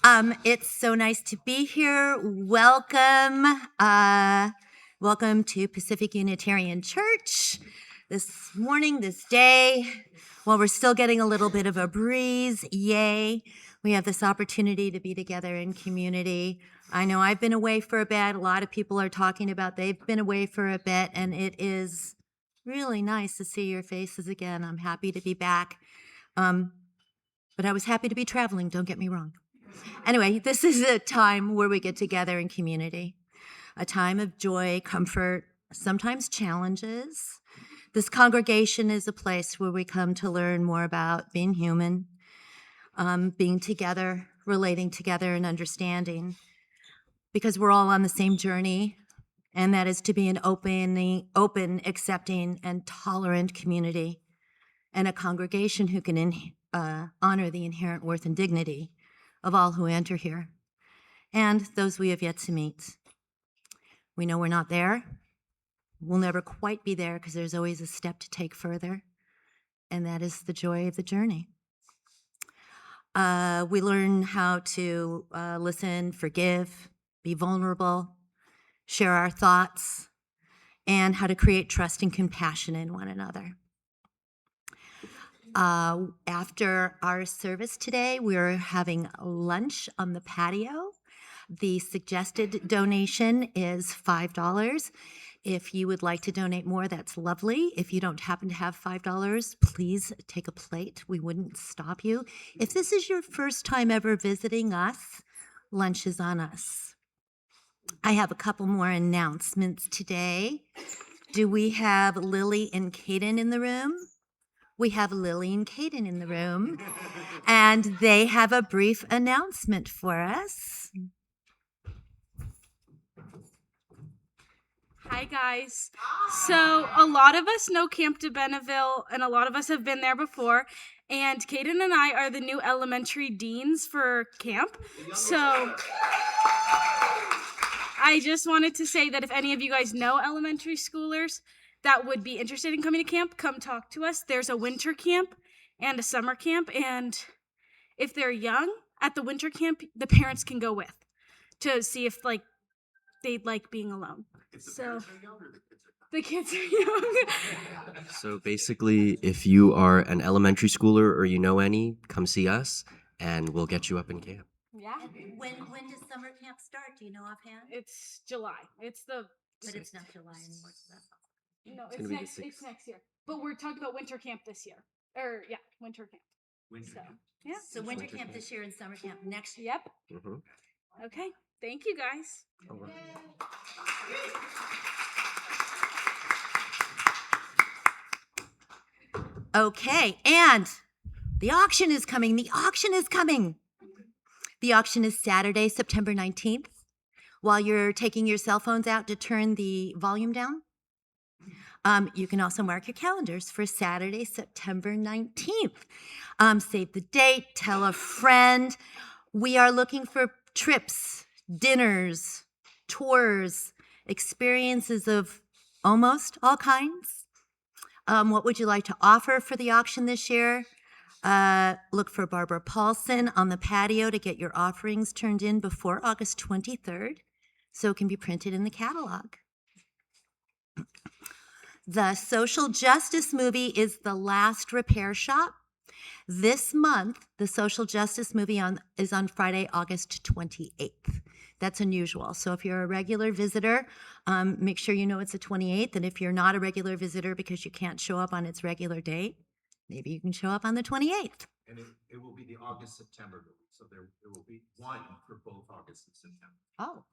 It's so nice to be here. Welcome. Welcome to Pacific Unitarian Church this morning, this day. While we're still getting a little bit of a breeze, yay, we have this opportunity to be together in community. I know I've been away for a bit. A lot of people are talking about they've been away for a bit, and it is really nice to see your faces again. I'm happy to be back. But I was happy to be traveling, don't get me wrong. Anyway, this is a time where we get together in community, a time of joy, comfort, sometimes challenges. This congregation is a place where we come to learn more about being human, being together, relating together, and understanding, because we're all on the same journey, and that is to be an open, accepting, and tolerant community, and a congregation who can honor the inherent worth and dignity of all who enter here, and those we have yet to meet. We know we're not there. We'll never quite be there because there's always a step to take further, and that is the joy of the journey. We learn how to listen, forgive, be vulnerable, share our thoughts, and how to create trust and compassion in one another. After our service today, we're having lunch on the patio. The suggested donation is $5. If you would like to donate more, that's lovely. If you don't happen to have $5, please take a plate. We wouldn't stop you. If this is your first time ever visiting us, lunch is on us. I have a couple more announcements today. Do we have Lily and Caden in the room? We have Lily and Caden in the room, and they have a brief announcement for us. Hi, guys. So a lot of us know Camp de Benneville, and a lot of us have been there before. And Caden and I are the new elementary deans for camp. So I just wanted to say that if any of you guys know elementary schoolers that would be interested in coming to camp, come talk to us. There's a winter camp and a summer camp. And if they're young, at the winter camp, the parents can go with to see if they'd like being alone. So the kids are young. So basically, if you are an elementary schooler or you know any, come see us and we'll get you up in camp. Yeah. And when does summer camp start? Do you know offhand? It's July. But it's not July anymore, so that's not. No, It's gonna be the it's next year. But we're talking about winter camp this year. Winter camp. Yeah. So winter camp this year and summer camp next year. Yep. Mm-hmm. Okay. Thank you, guys. Okay, and the auction is coming. The auction is coming. The auction is Saturday, September 19th. While you're taking your cell phones out to turn the volume down, you can also mark your calendars for Saturday, September 19th. Save the date, tell a friend. We are looking for trips, dinners, tours, experiences of almost all kinds. What would you like to offer for the auction this year? Look for Barbara Paulson on the patio to get your offerings turned in before August 23rd so it can be printed in the catalog. The social justice movie is The Last Repair Shop. This month, the social justice movie is on Friday, August 28th. That's unusual. So if you're a regular visitor, make sure you know it's the 28th. And if you're not a regular visitor because you can't show up on its regular date, maybe you can show up on the 28th. And it will be the August-September movie. So there will be one for both August and September. Oh.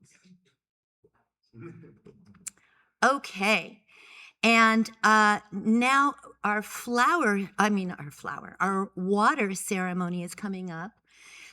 Okay. And now our water ceremony is coming up.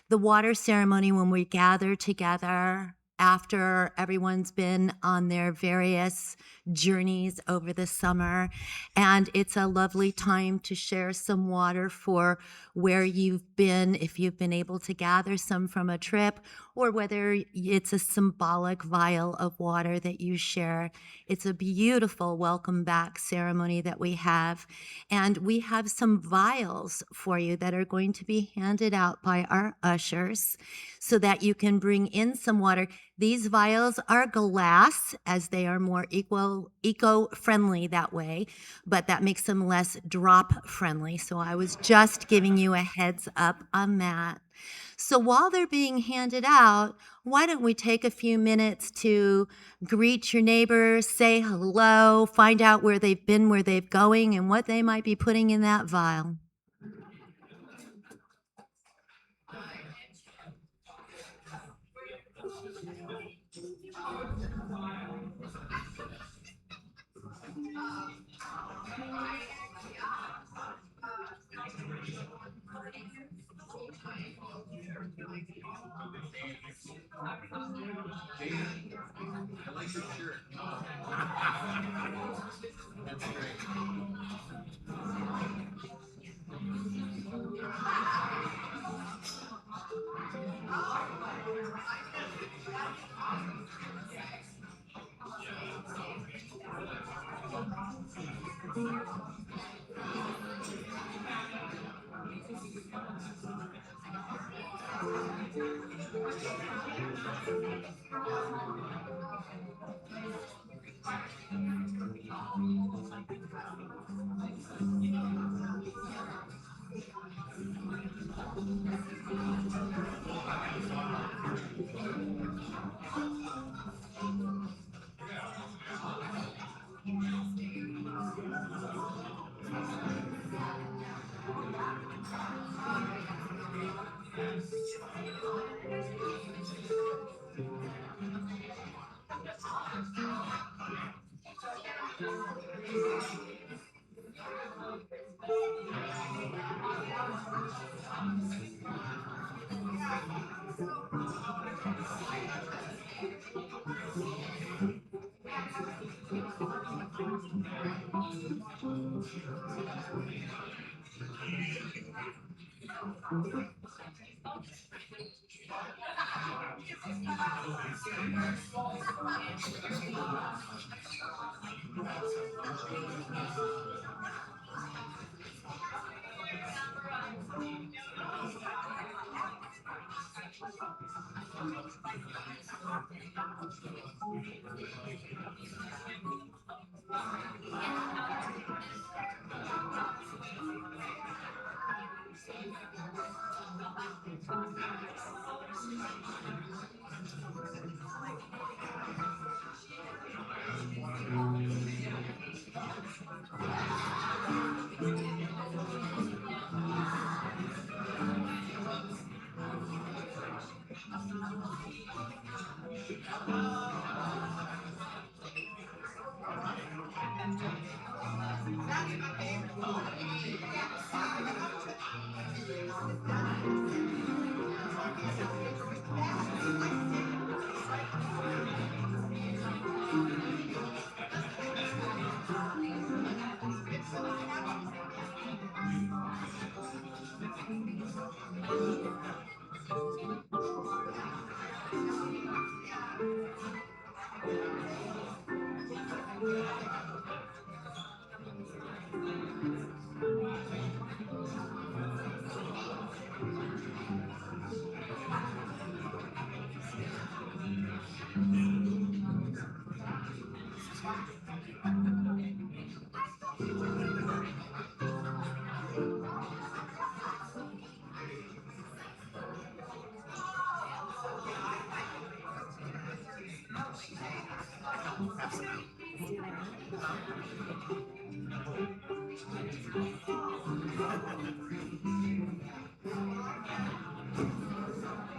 The water ceremony when we gather together after everyone's been on their various journeys over the summer. And it's a lovely time to share some water for where you've been, if you've been able to gather some from a trip, or whether it's a symbolic vial of water that you share. It's a beautiful welcome back ceremony that we have. And we have some vials for you that are going to be handed out by our ushers so that you can bring in some water. These vials are glass, as they are more eco-friendly that way, but that makes them less drop-friendly. So I was just giving you a heads up on that. So while they're being handed out, why don't we take a few minutes to greet your neighbors, say hello, find out where they've been, where they're going, and what they might be putting in that vial. I like your shirt. That's great.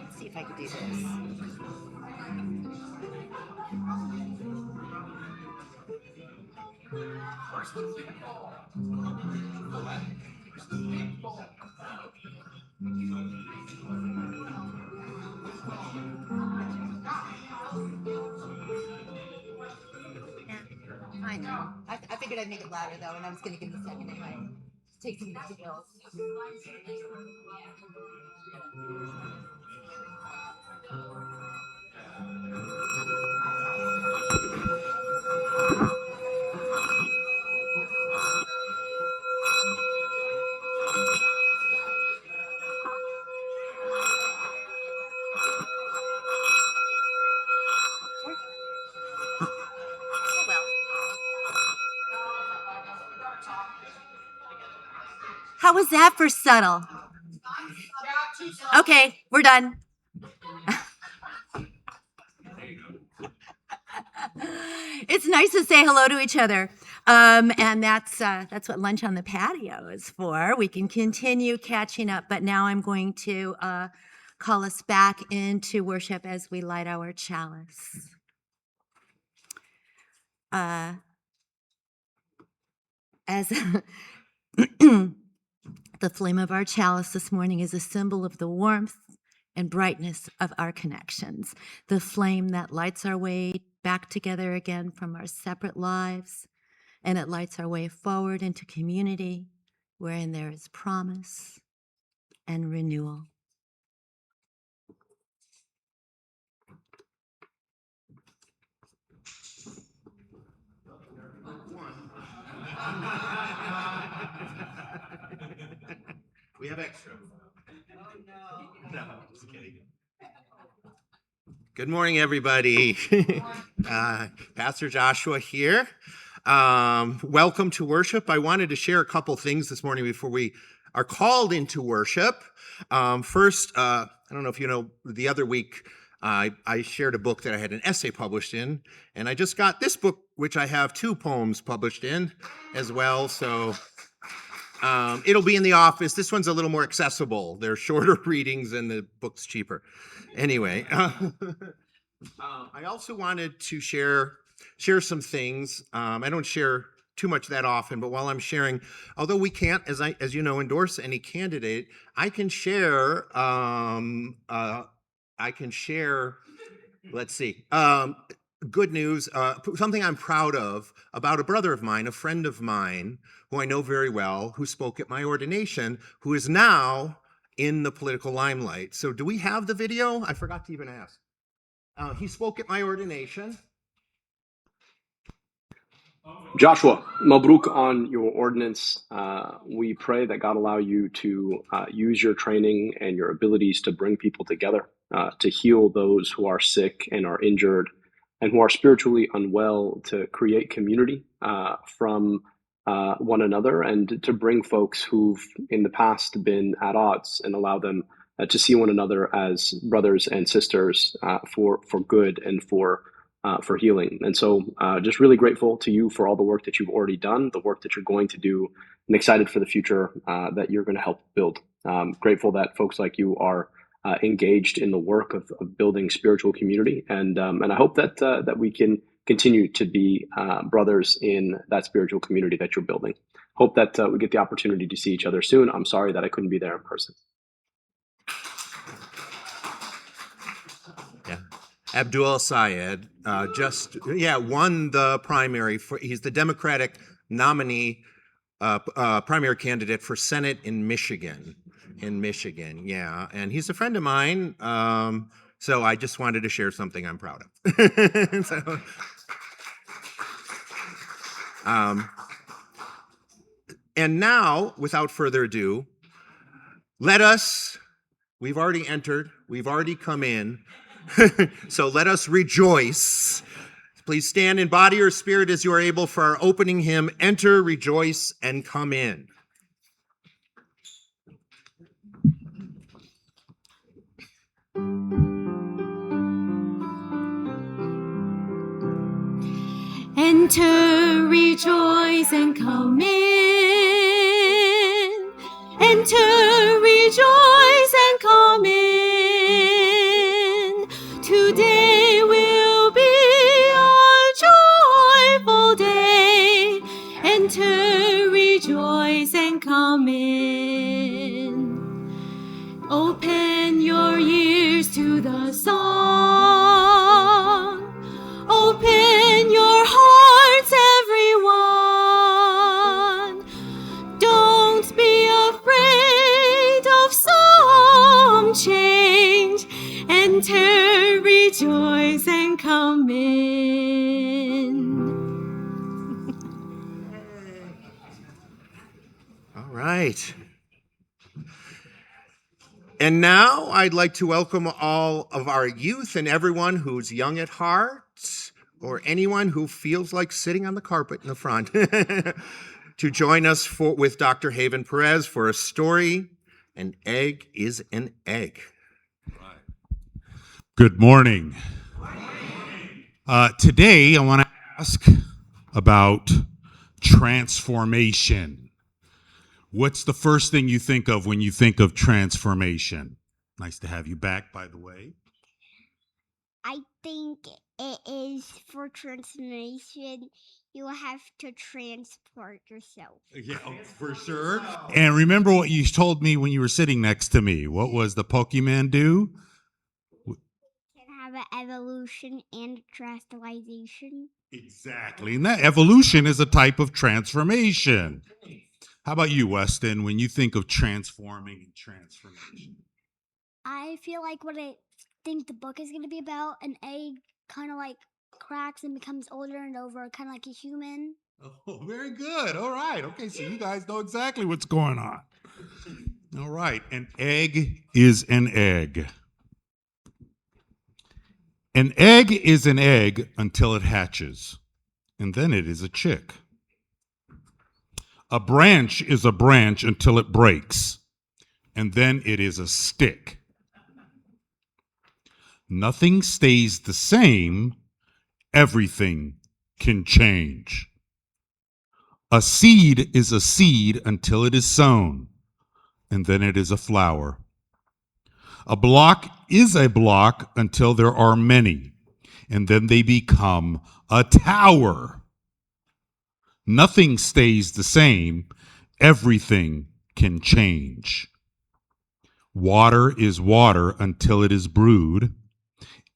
Let's see if I can do this. figured I'd make it louder though, and I was going to give it a second anyway. Take some materials. Oh well. How was that for subtle? Okay, we're done. It's nice to say hello to each other, and that's what lunch on the patio is for. We can continue catching up, but now I'm going to call us back into worship as we light our chalice. As the flame of our chalice this morning is a symbol of the warmth and brightness of our connections, the flame that lights our way back together again from our separate lives, and it lights our way forward into community wherein there is promise and renewal. We have extra. No, just kidding. Good morning, everybody. Pastor Joshua here. Welcome to worship. I wanted to share a couple things this morning before we are called into worship. First, I don't know if you know, the other week I shared a book that I had an essay published in, and I just got this book, which I have 2 poems published in as well. So it'll be in the office. This one's a little more accessible. They're shorter readings and the book's cheaper. Anyway, I also wanted to share some things. I don't share too much that often, but while I'm sharing, although we can't, as you know, endorse any candidate, I can share. Let's see. Good news, something I'm proud of about a brother of mine, a friend of mine, who I know very well, who spoke at my ordination, who is now in the political limelight. So do we have the video? I forgot to even ask. He spoke at my ordination. Joshua, Mabruk on your ordinance. We pray that God allow you to use your training and your abilities to bring people together, to heal those who are sick and are injured and who are spiritually unwell, to create community from one another, and to bring folks who've in the past been at odds and allow them to see one another as brothers and sisters for good and for healing. And so just really grateful to you for all the work that you've already done, the work that you're going to do, and excited for the future that you're going to help build. Grateful that folks like you are engaged in the work of building spiritual community. And I hope that we can continue to be brothers in that spiritual community that you're building. Hope that we get the opportunity to see each other soon. I'm sorry that I couldn't be there in person. Yeah. Abdul Sayed won the primary. He's the Democratic nominee, primary candidate for Senate in Michigan. Yeah. And he's a friend of mine. So I just wanted to share something I'm proud of. And now, without further ado, we've already entered, we've already come in, so let us rejoice. Please stand in body or spirit as you are able for our opening hymn, Enter, Rejoice, and Come In. Enter, rejoice, and come in. Enter, rejoice, and come in. Today will be a joyful day. Enter, rejoice, and come in. Open your ears to the song. Open your hearts, everyone. right. And now I'd like to welcome all of our youth and everyone who's young at heart, or anyone who feels like sitting on the carpet in the front, to join us with Dr. Haven Perez for a story, An Egg is an Egg. Good morning. Today, I want to ask about transformation. What's the first thing you think of when you think of transformation? Nice to have you back, by the way. I think it is for transformation. You have to transport yourself. Yeah, for sure. And remember what you told me when you were sitting next to me. What was the Pokemon do? Can have an evolution and transformation. Exactly. And that evolution is a type of transformation. How about you, Weston, when you think of transforming and transformation? I feel like what I think the book is going to be about, an egg kind of like cracks and becomes older and over, kind of like a human. Oh, very good. All right. Okay, so you guys know exactly what's going on. All right. An egg is an egg. An egg is an egg until it hatches, and then it is a chick. A branch is a branch until it breaks, and then it is a stick. Nothing stays the same. Everything can change. A seed is a seed until it is sown, and then it is a flower. A block is a block until there are many, and then they become a tower. Nothing stays the same. Everything can change. Water is water until it is brewed,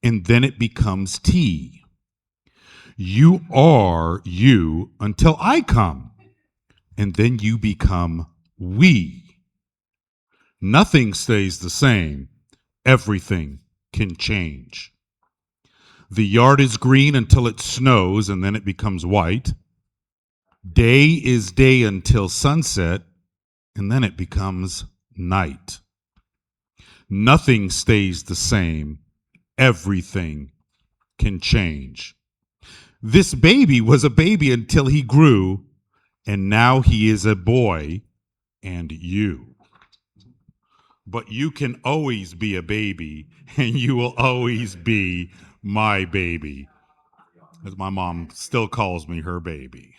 and then it becomes tea. You are you until I come, and then you become we. Nothing stays the same. Everything can change. The yard is green until it snows, and then it becomes white. Day is day until sunset, and then it becomes night. Nothing stays the same. Everything can change. This baby was a baby until he grew, and now he is a boy and you. But you can always be a baby, and you will always be my baby, as my mom still calls me her baby.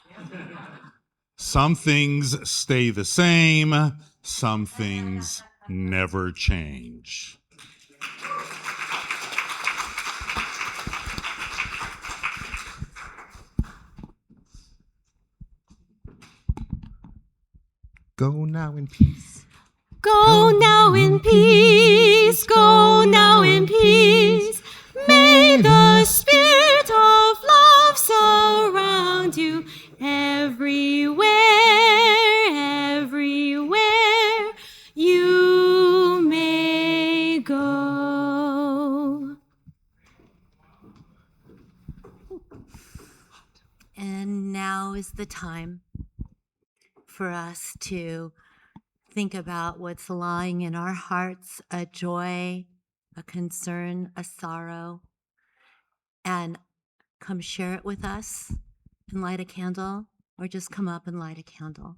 Some things stay the same, some things never change. Go now in peace. Go now in peace, go now in peace. May the spirit of love surround you everywhere, everywhere you may go. And now is the time for us to think about what's lying in our hearts, a joy, a concern, a sorrow, and come share it with us and light a candle, or just come up and light a candle.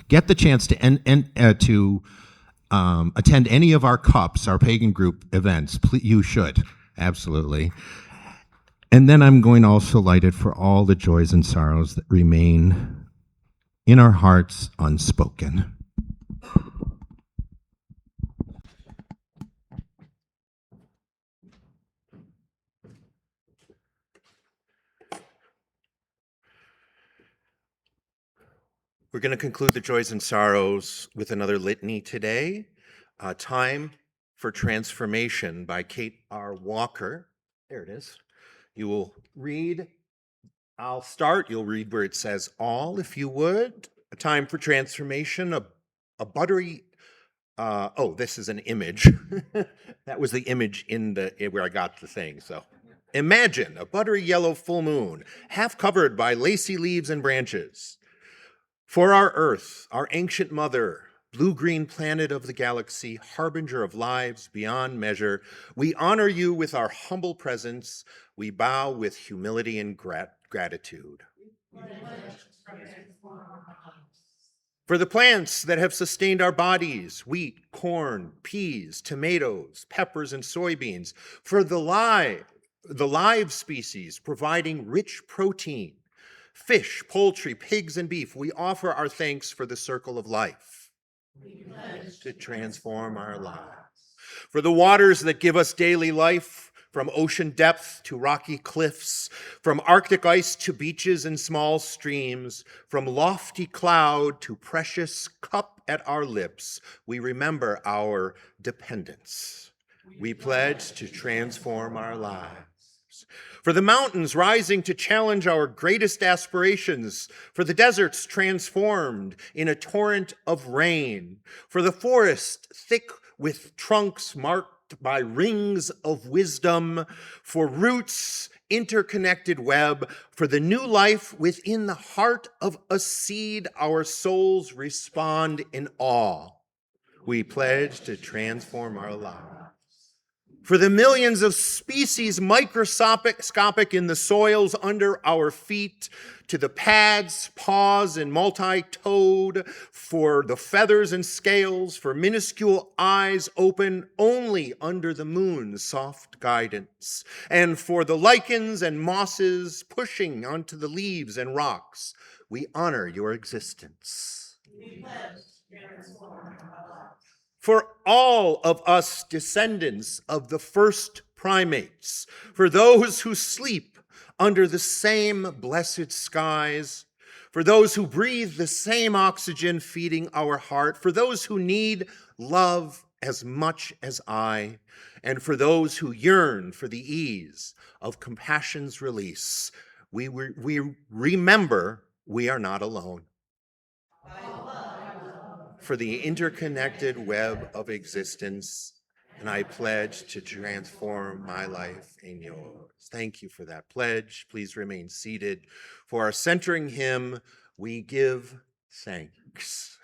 get the chance to attend any of our cups, our pagan group events, you should, absolutely. And then I'm going to also light it for all the joys and sorrows that remain in our hearts unspoken. We're going to conclude the joys and sorrows with another litany today. Time for Transformation by Kate R. Walker. There it is. You will read, I'll start. You'll read where it says all, if you would. A time for transformation, a buttery, this is an image. That was the image where I got the thing, so. Imagine a buttery yellow full moon, half covered by lacy leaves and branches. For our Earth, our ancient mother, blue-green planet of the galaxy, harbinger of lives beyond measure, we honor you with our humble presence. We bow with humility and gratitude. For the plants that have sustained our bodies, wheat, corn, peas, tomatoes, peppers, and soybeans. For the live species providing rich protein. Fish, poultry, pigs, and beef, we offer our thanks for the circle of life. We pledge to transform our lives. For the waters that give us daily life, from ocean depth to rocky cliffs, from Arctic ice to beaches and small streams, from lofty cloud to precious cup at our lips, we remember our dependence. We pledge to transform our lives. For the mountains rising to challenge our greatest aspirations, for the deserts transformed in a torrent of rain, for the forest thick with trunks marked by rings of wisdom, for roots interconnected web, for the new life within the heart of a seed, our souls respond in awe. We pledge to transform our lives. For the millions of species microscopic in the soils under our feet, to the pads, paws, and multi-toed, for the feathers and scales, for minuscule eyes open only under the moon's soft guidance, and for the lichens and mosses pushing onto the leaves and rocks, we honor your existence. We pledge to transform our lives. For all of us descendants of the first primates, for those who sleep under the same blessed skies, for those who breathe the same oxygen feeding our heart, for those who need love as much as I, and for those who yearn for the ease of compassion's release, we remember we are not alone. For the interconnected web of existence, and I pledge to transform my life in yours. Thank you for that pledge. Please remain seated. For our centering hymn, we give thanks.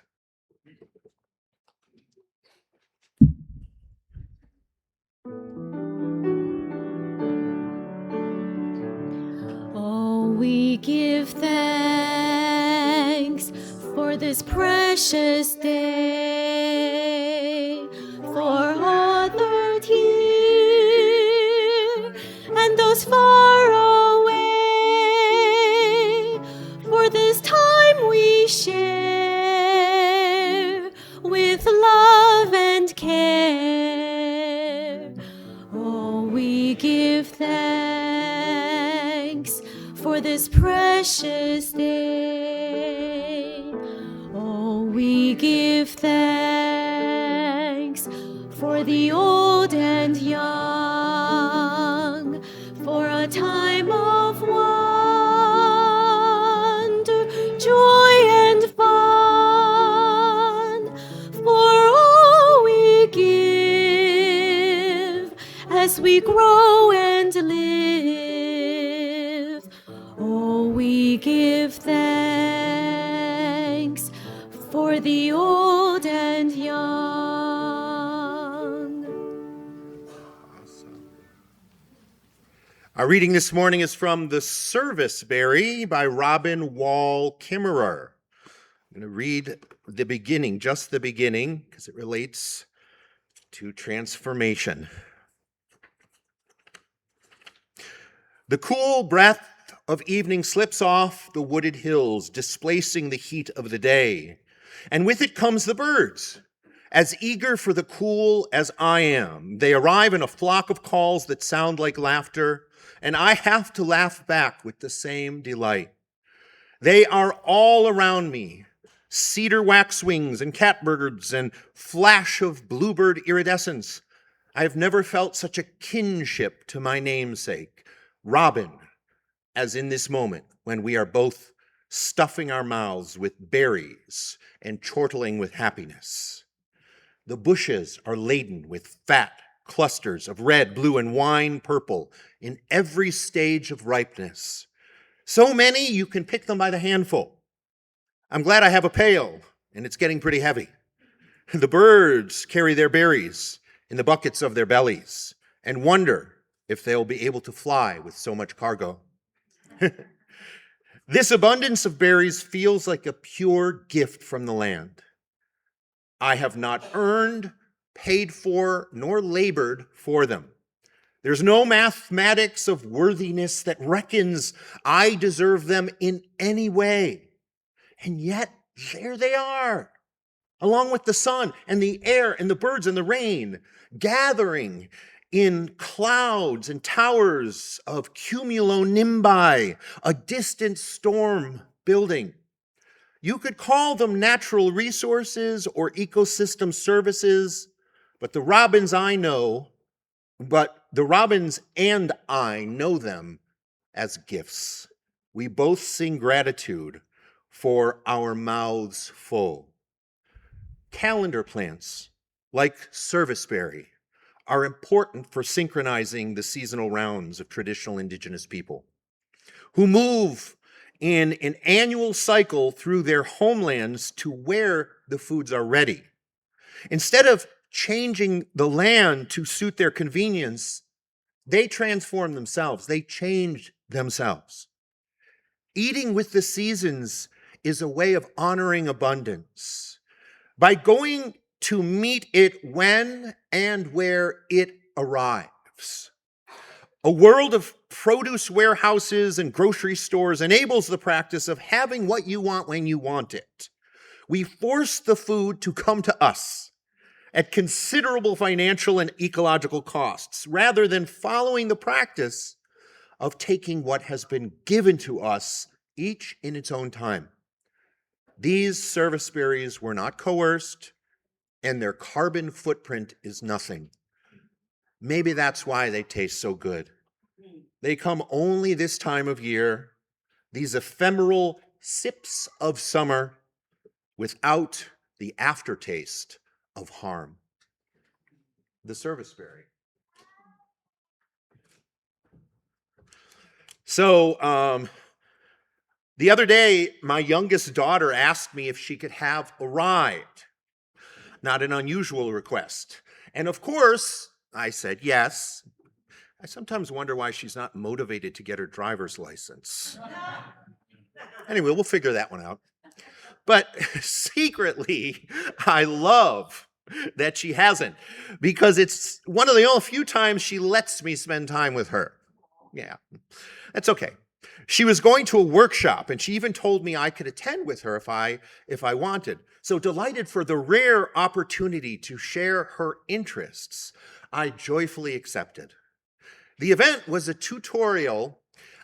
Oh, we give thanks for this precious day, for others here and those far away, for this time we share with love and care. Oh, we give thanks for this precious day. Oh, we give thanks for the old and young, for a time of wonder, joy and fun, for all we give as we grow and live. Oh, we give thanks for the old and young. Our reading this morning is from The Serviceberry by Robin Wall Kimmerer. I'm going to read the beginning, just the beginning, because it relates to transformation. The cool breath of evening slips off the wooded hills, displacing the heat of the day. And with it comes the birds, as eager for the cool as I am. They arrive in a flock of calls that sound like laughter, and I have to laugh back with the same delight. They are all around me, cedar waxwings and catbirds and flash of bluebird iridescence. I have never felt such a kinship to my namesake, Robin, as in this moment when we are both stuffing our mouths with berries and chortling with happiness. The bushes are laden with fat clusters of red, blue, and wine purple in every stage of ripeness. So many you can pick them by the handful. I'm glad I have a pail, and it's getting pretty heavy. The birds carry their berries in the buckets of their bellies and wonder if they'll be able to fly with so much cargo. This abundance of berries feels like a pure gift from the land. I have not earned, paid for, nor labored for them. There's no mathematics of worthiness that reckons I deserve them in any way. And yet, there they are, along with the sun and the air and the birds and the rain, gathering in clouds and towers of cumulonimbi, a distant storm building. You could call them natural resources or ecosystem services, but the robins and I know them as gifts. We both sing gratitude for our mouths full. Calendar plants, like serviceberry, are important for synchronizing the seasonal rounds of traditional indigenous people, who move in an annual cycle through their homelands to where the foods are ready. Instead of changing the land to suit their convenience, they transform themselves. They change themselves. Eating with the seasons is a way of honoring abundance. By going to meet it when and where it arrives. A world of produce warehouses and grocery stores enables the practice of having what you want when you want it. We force the food to come to us at considerable financial and ecological costs, rather than following the practice of taking what has been given to us, each in its own time. These serviceberries were not coerced, and their carbon footprint is nothing. Maybe that's why they taste so good. They come only this time of year, these ephemeral sips of summer, without the aftertaste of harm. The serviceberry. So, the other day, my youngest daughter asked me if she could have a ride. Not an unusual request. And of course, I said yes. I sometimes wonder why she's not motivated to get her driver's license. Anyway, we'll figure that one out. But secretly, I love that she hasn't, because it's one of the only few times she lets me spend time with her. Yeah, that's okay. She was going to a workshop, and she even told me I could attend with her if I wanted. So delighted for the rare opportunity to share her interests, I joyfully accepted. The event was a tutorial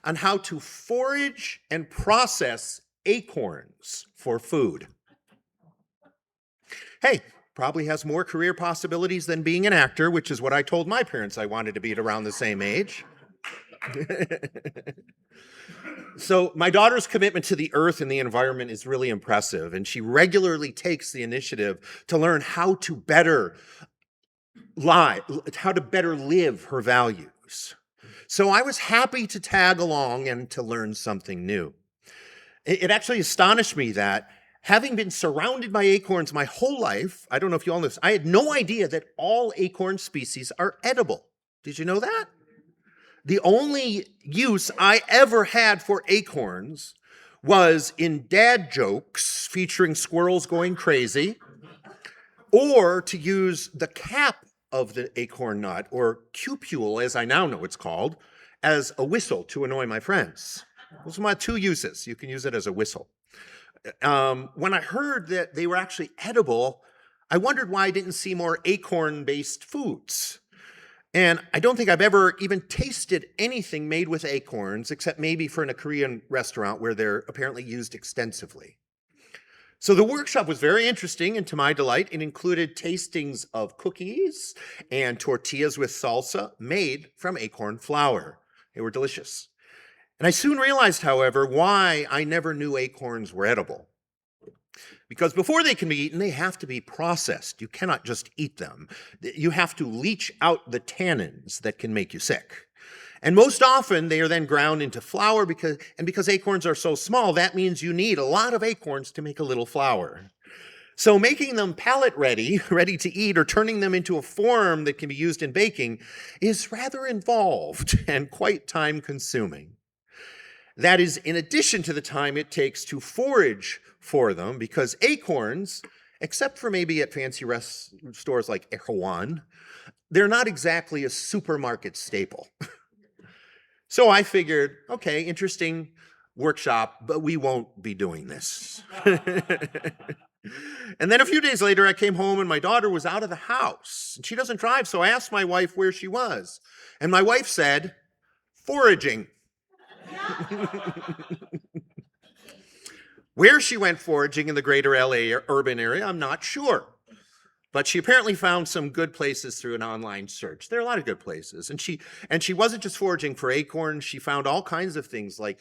on how to forage and process acorns for food. Hey, probably has more career possibilities than being an actor, which is what I told my parents I wanted to be at around the same age. So my daughter's commitment to the earth and the environment is really impressive, and she regularly takes the initiative to learn how to better live her values. So I was happy to tag along and to learn something new. It actually astonished me that, having been surrounded by acorns my whole life, I don't know if you all know this, I had no idea that all acorn species are edible. Did you know that? The only use I ever had for acorns was in dad jokes featuring squirrels going crazy, or to use the cap of the acorn nut, or cupule as I now know it's called, as a whistle to annoy my friends. Those are my two uses. You can use it as a whistle. When I heard that they were actually edible, I wondered why I didn't see more acorn-based foods. And I don't think I've ever even tasted anything made with acorns, except maybe for in a Korean restaurant where they're apparently used extensively. So the workshop was very interesting, and to my delight, it included tastings of cookies and tortillas with salsa made from acorn flour. They were delicious. And I soon realized, however, why I never knew acorns were edible. Because before they can be eaten, they have to be processed. You cannot just eat them. You have to leach out the tannins that can make you sick. And most often, they are then ground into flour because acorns are so small, that means you need a lot of acorns to make a little flour. So making them palate ready, ready to eat, or turning them into a form that can be used in baking is rather involved and quite time-consuming. That is in addition to the time it takes to forage for them, because acorns, except for maybe at fancy stores like Erewhon, they're not exactly a supermarket staple. So I figured, okay, interesting workshop, but we won't be doing this. And then a few days later, I came home and my daughter was out of the house. And she doesn't drive, so I asked my wife where she was. And my wife said, foraging. Where she went foraging in the greater LA urban area, I'm not sure. But she apparently found some good places through an online search. There are a lot of good places. And she wasn't just foraging for acorns. She found all kinds of things like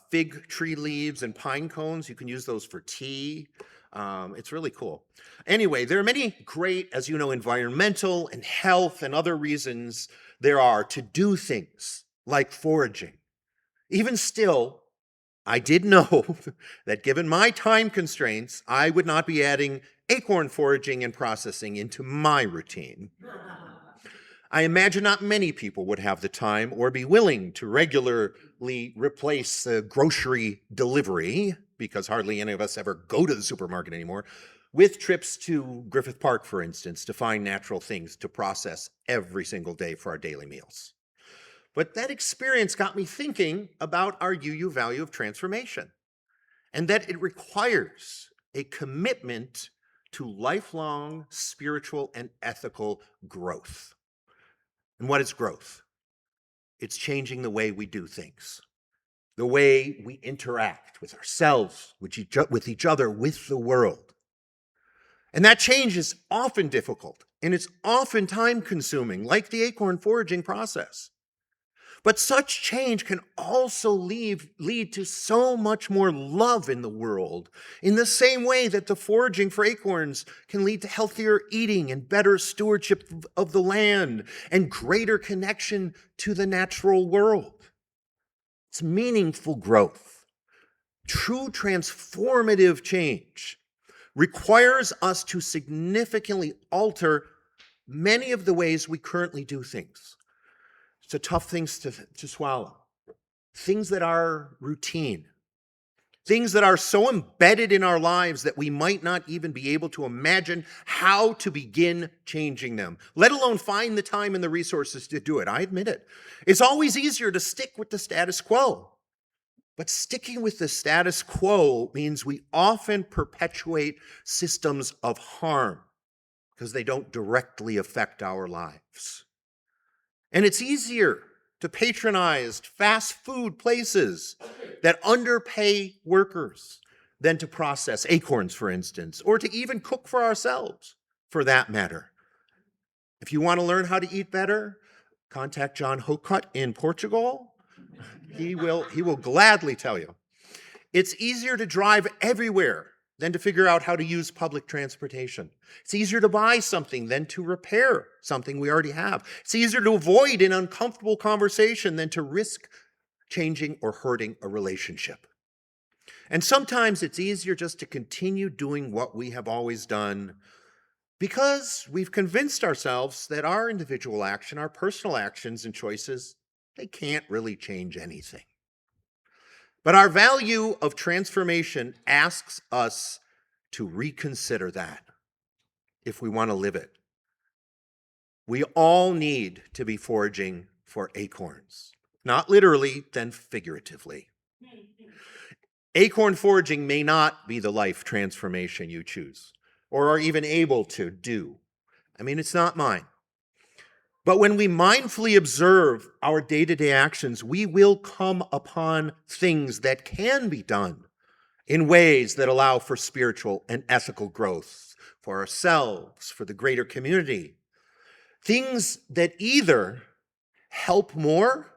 fig tree leaves and pine cones. You can use those for tea. It's really cool. Anyway, there are many great, as you know, environmental and health and other reasons there are to do things like foraging. Even still, I did know that given my time constraints, I would not be adding acorn foraging and processing into my routine. I imagine not many people would have the time or be willing to regularly replace grocery delivery, because hardly any of us ever go to the supermarket anymore, with trips to Griffith Park, for instance, to find natural things to process every single day for our daily meals. But that experience got me thinking about our UU value of transformation, and that it requires a commitment to lifelong spiritual and ethical growth. And what is growth? It's changing the way we do things, the way we interact with ourselves, with each other, with the world. And that change is often difficult, and it's often time-consuming, like the acorn foraging process. But such change can also lead to so much more love in the world, in the same way that the foraging for acorns can lead to healthier eating and better stewardship of the land and greater connection to the natural world. It's meaningful growth. True transformative change requires us to significantly alter many of the ways we currently do things. It's a tough things to swallow. Things that are routine. Things that are so embedded in our lives that we might not even be able to imagine how to begin changing them, let alone find the time and the resources to do it. I admit it. It's always easier to stick with the status quo. But sticking with the status quo means we often perpetuate systems of harm because they don't directly affect our lives. And it's easier to patronize fast food places that underpay workers than to process acorns, for instance, or to even cook for ourselves, for that matter. If you want to learn how to eat better, contact John Hocut in Portugal. He will gladly tell you. It's easier to drive everywhere than to figure out how to use public transportation. It's easier to buy something than to repair something we already have. It's easier to avoid an uncomfortable conversation than to risk changing or hurting a relationship. And sometimes it's easier just to continue doing what we have always done because we've convinced ourselves that our individual action, our personal actions and choices, they can't really change anything. But our value of transformation asks us to reconsider that if we want to live it. We all need to be foraging for acorns, not literally, then figuratively. Acorn foraging may not be the life transformation you choose or are even able to do. I mean, it's not mine. But when we mindfully observe our day-to-day actions, we will come upon things that can be done in ways that allow for spiritual and ethical growth for ourselves, for the greater community. Things that either help more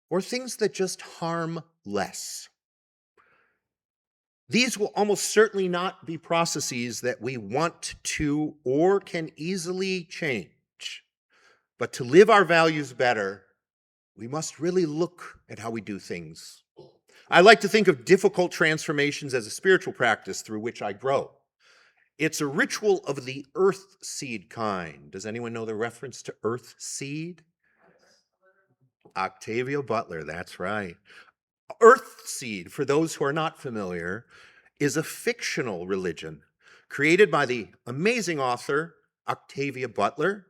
or things that just harm less. These will almost certainly not be processes that we want to or can easily change. But to live our values better, we must really look at how we do things. I like to think of difficult transformations as a spiritual practice through which I grow. It's a ritual of the earth seed kind. Does anyone know the reference to earth seed? Octavia Butler, that's right. Earth seed, for those who are not familiar, is a fictional religion created by the amazing author Octavia Butler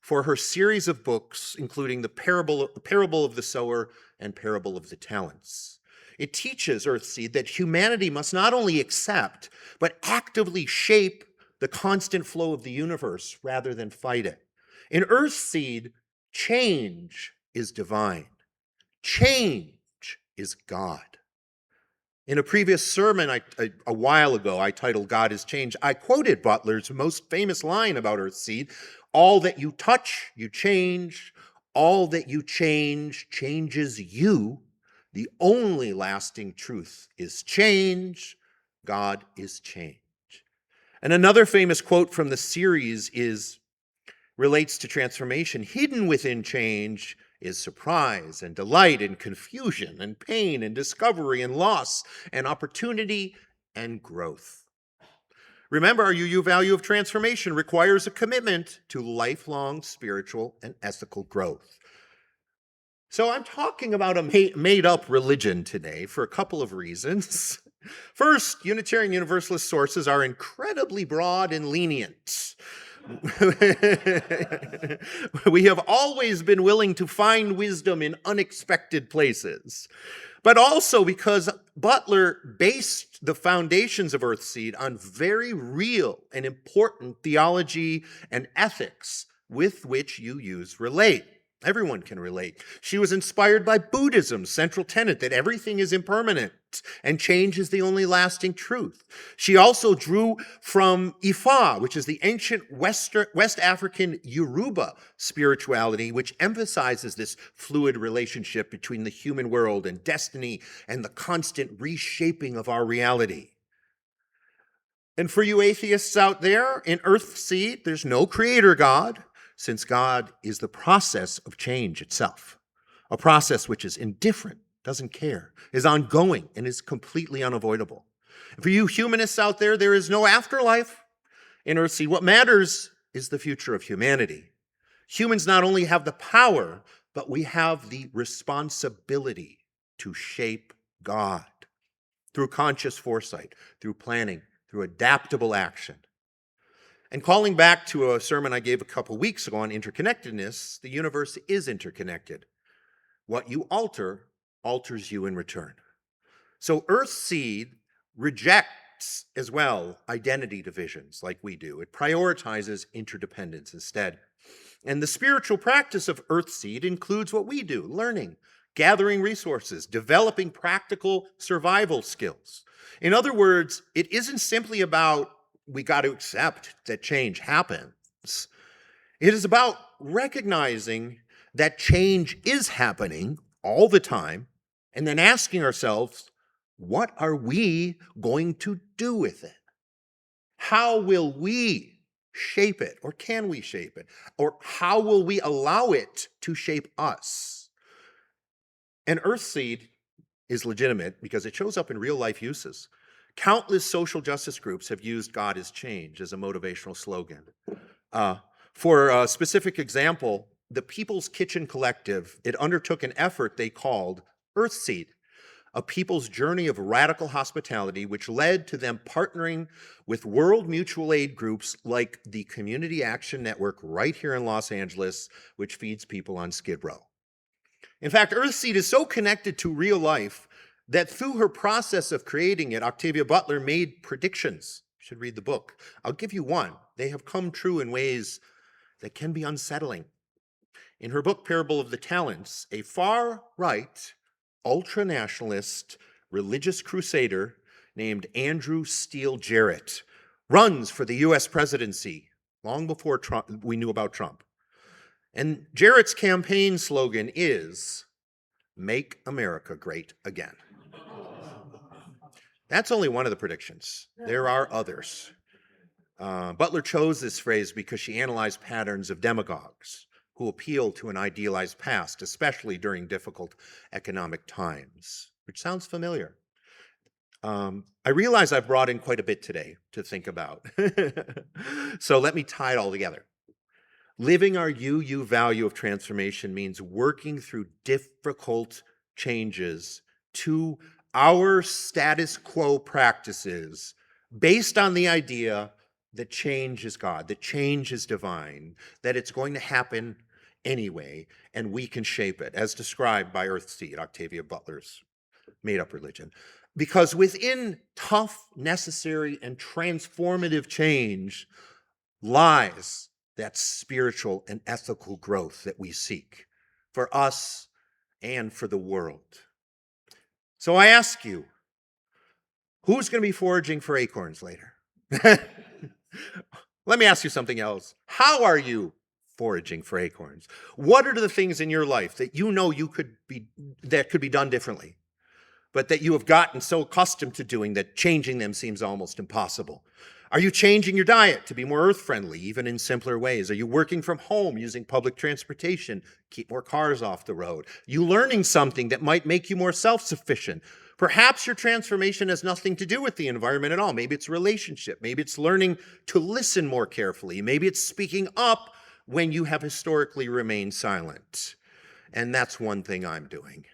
for her series of books, including the Parable of the Sower and Parable of the Talents. It teaches Earthseed that humanity must not only accept, but actively shape the constant flow of the universe rather than fight it. In Earthseed, change is divine. Change is God. In a previous sermon a while ago, I titled God is Change. I quoted Butler's most famous line about Earthseed: all that you touch, you change. All that you change changes you. The only lasting truth is change. God is change. And another famous quote from the series relates to transformation. Hidden within change is surprise and delight and confusion and pain and discovery and loss and opportunity and growth. Remember, our UU value of transformation requires a commitment to lifelong spiritual and ethical growth. So I'm talking about a made-up religion today for a couple of reasons. First, Unitarian Universalist sources are incredibly broad and lenient. We have always been willing to find wisdom in unexpected places, but also because Butler based the foundations of Earthseed on very real and important theology and ethics with which UUs relate. Everyone can relate. She was inspired by Buddhism's central tenet that everything is impermanent and change is the only lasting truth. She also drew from Ifa, which is the ancient West African Yoruba spirituality, which emphasizes this fluid relationship between the human world and destiny and the constant reshaping of our reality. And for you atheists out there, in Earthseed, there's no creator God, since God is the process of change itself, a process which is indifferent, doesn't care, is ongoing, and is completely unavoidable. And for you humanists out there is no afterlife in Earthseed. What matters is the future of humanity. Humans not only have the power, but we have the responsibility to shape God through conscious foresight, through planning, through adaptable action. And calling back to a sermon I gave a couple weeks ago on interconnectedness, the universe is interconnected. What you alter alters you in return. So Earthseed rejects as well identity divisions like we do. It prioritizes interdependence instead. And the spiritual practice of Earthseed includes what we do: learning, gathering resources, developing practical survival skills. In other words, it isn't simply about we got to accept that change happens. It is about recognizing that change is happening all the time and then asking ourselves, what are we going to do with it? How will we shape it, or can we shape it? Or how will we allow it to shape us? And Earthseed is legitimate because it shows up in real life uses. Countless social justice groups have used God is change as a motivational slogan. For a specific example, the People's Kitchen Collective, it undertook an effort they called Earthseed. a people's journey of radical hospitality, which led to them partnering with world mutual aid groups like the Community Action Network right here in Los Angeles, which feeds people on Skid Row. In fact, Earthseed is so connected to real life that through her process of creating it, Octavia Butler made predictions. You should read the book. I'll give you one. They have come true in ways that can be unsettling. In her book, Parable of the Talents, a far-right, ultra-nationalist, religious crusader named Andrew Steele Jarrett runs for the US presidency long before we knew about Trump. And Jarrett's campaign slogan is, "Make America Great Again." That's only one of the predictions. There are others. Butler chose this phrase because she analyzed patterns of demagogues who appeal to an idealized past, especially during difficult economic times, which sounds familiar. I realize I've brought in quite a bit today to think about. So let me tie it all together. Living our UU value of transformation means working through difficult changes to our status quo practices based on the idea that change is God, that change is divine, that it's going to happen anyway, and we can shape it, as described by Earthseed, Octavia Butler's made-up religion. Because within tough, necessary, and transformative change lies that spiritual and ethical growth that we seek for us and for the world. So I ask you, who's going to be foraging for acorns later? Let me ask you something else. How are you foraging for acorns? What are the things in your life that you know could be done differently, but that you have gotten so accustomed to doing that changing them seems almost impossible? Are you changing your diet to be more earth-friendly, even in simpler ways? Are you working from home using public transportation, keep more cars off the road? Are you learning something that might make you more self-sufficient? Perhaps your transformation has nothing to do with the environment at all. Maybe it's relationship. Maybe it's learning to listen more carefully. Maybe it's speaking up when you have historically remained silent. And that's one thing I'm doing.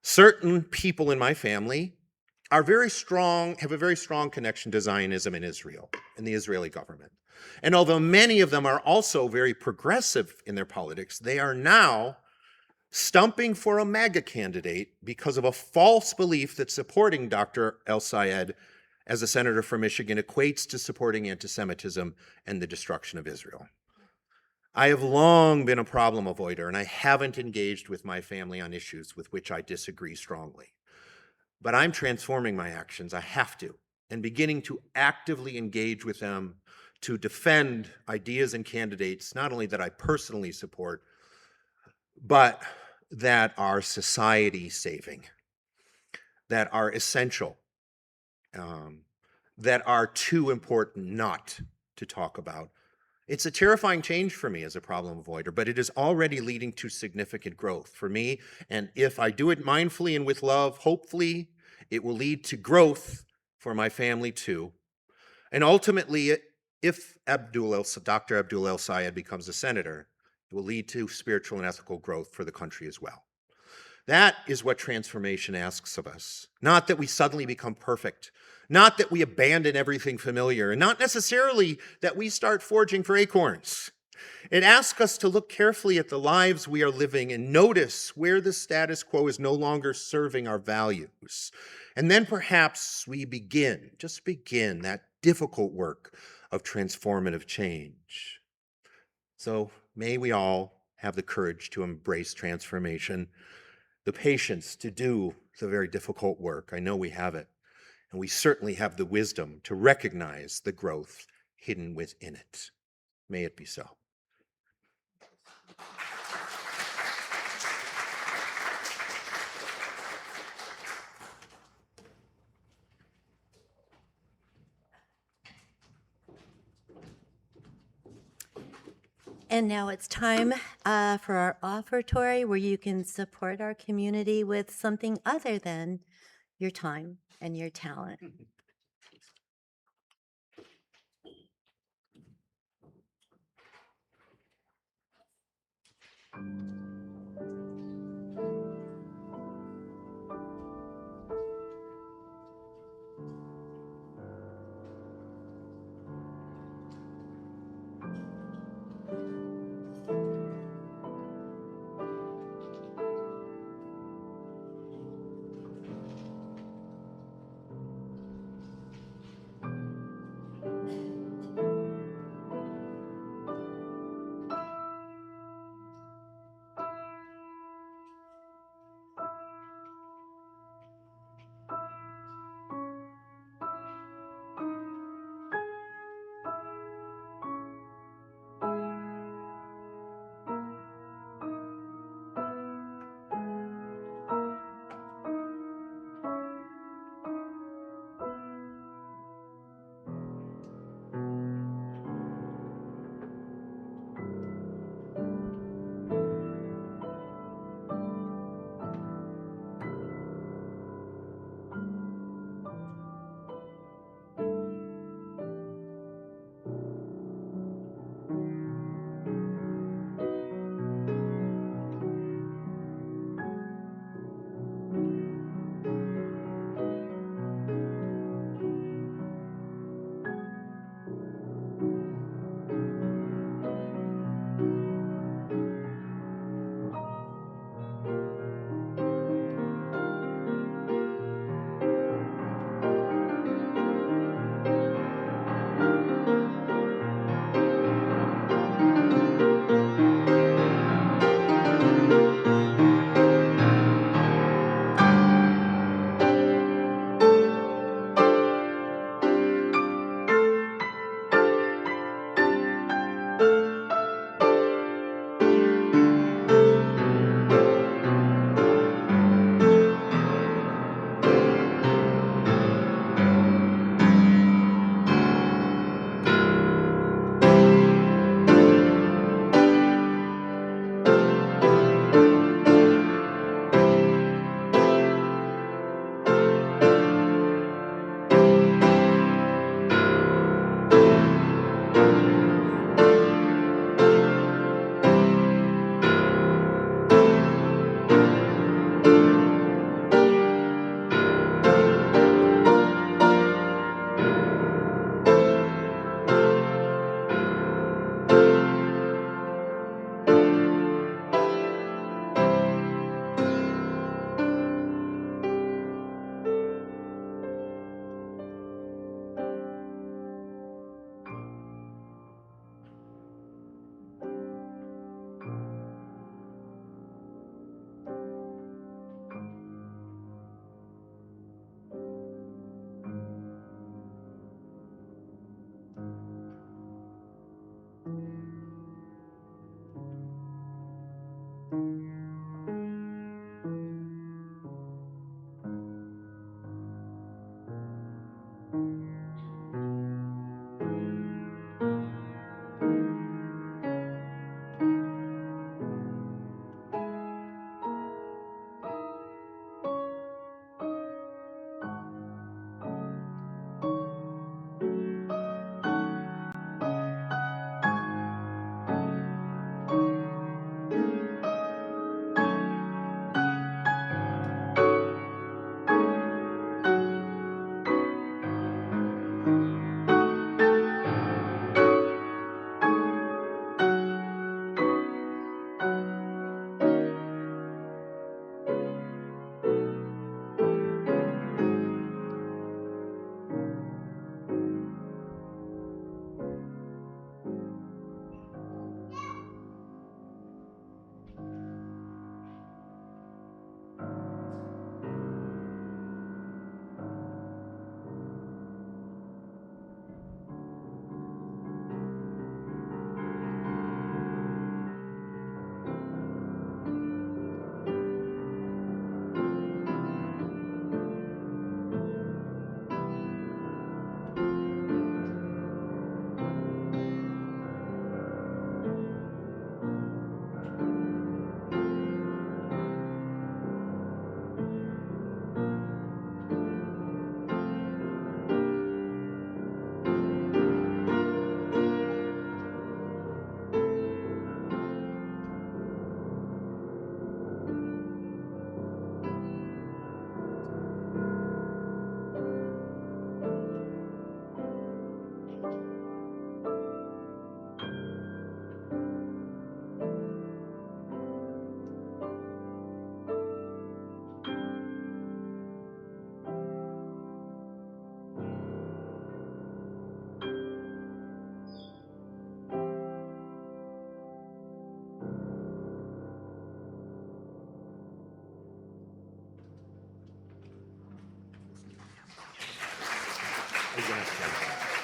Certain people in my family have a very strong connection to Zionism in Israel and the Israeli government. And although many of them are also very progressive in their politics, they are now stumping for a MAGA candidate because of a false belief that supporting Dr. El-Sayed as a senator from Michigan equates to supporting anti-Semitism and the destruction of Israel. I have long been a problem avoider, and I haven't engaged with my family on issues with which I disagree strongly. But I'm transforming my actions, I have to, and beginning to actively engage with them to defend ideas and candidates, not only that I personally support, but that are society-saving, that are essential, that are too important not to talk about. It's a terrifying change for me as a problem avoider, but it is already leading to significant growth for me. And if I do it mindfully and with love, hopefully it will lead to growth for my family too. And ultimately, if Dr. Abdul El-Sayed becomes a senator, it will lead to spiritual and ethical growth for the country as well. That is what transformation asks of us. Not that we suddenly become perfect, not that we abandon everything familiar, and not necessarily that we start foraging for acorns. It asks us to look carefully at the lives we are living and notice where the status quo is no longer serving our values. And then perhaps we just begin that difficult work of transformative change. So may we all have the courage to embrace transformation, the patience to do the very difficult work. I know we have it. And we certainly have the wisdom to recognize the growth hidden within it. May it be so. And now it's time for our offertory, where you can support our community with something other than your time and your talent.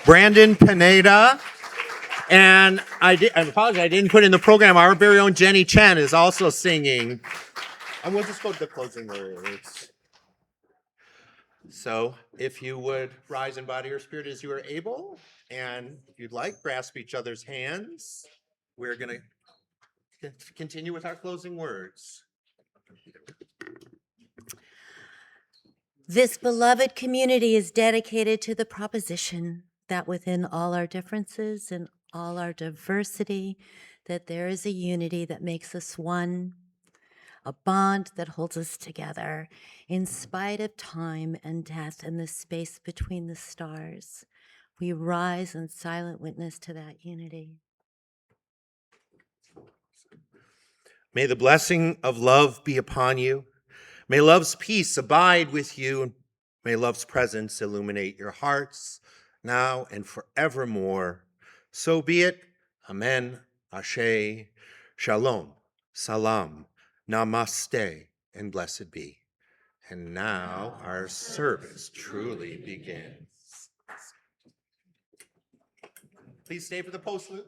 Brandon Pineda. And I apologize, I didn't put in the program. Our very own Jenny Chen is also singing. And we'll just go to the closing words. So if you would rise in body or spirit as you are able, and if you'd like, grasp each other's hands. We're going to continue with our closing words. This beloved community is dedicated to the proposition that within all our differences and all our diversity, that there is a unity that makes us one, a bond that holds us together in spite of time and death and the space between the stars. We rise in silent witness to that unity. May the blessing of love be upon you. May love's peace abide with you. May love's presence illuminate your hearts now and forevermore. So be it. Amen. Ashe. Shalom. Salam. Namaste. And blessed be. And now our service truly begins. Please stay for the postlude.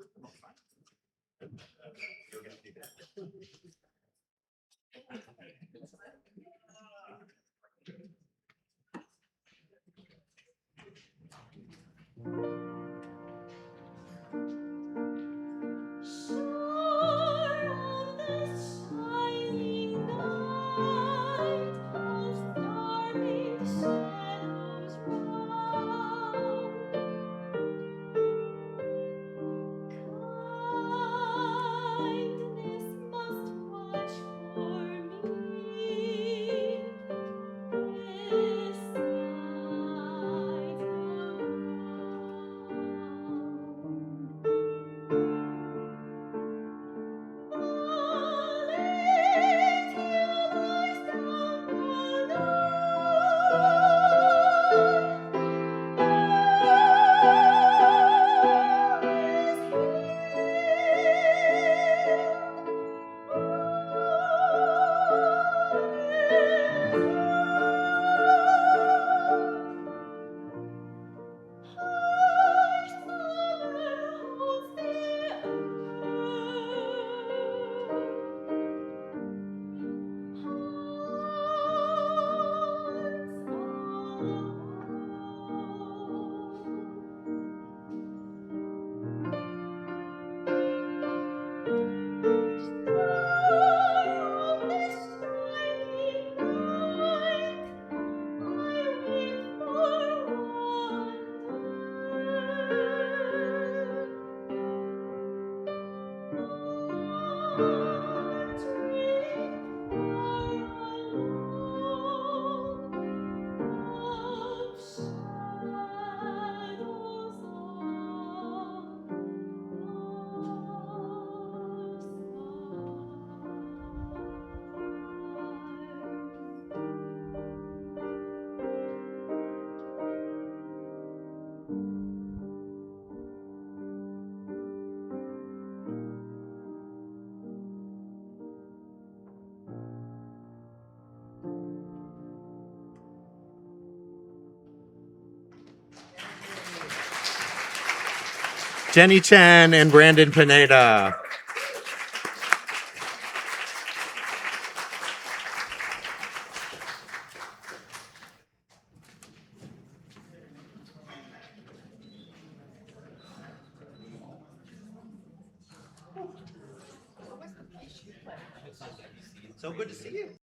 Jenny Chen and Brandon Pineda. So good to see you.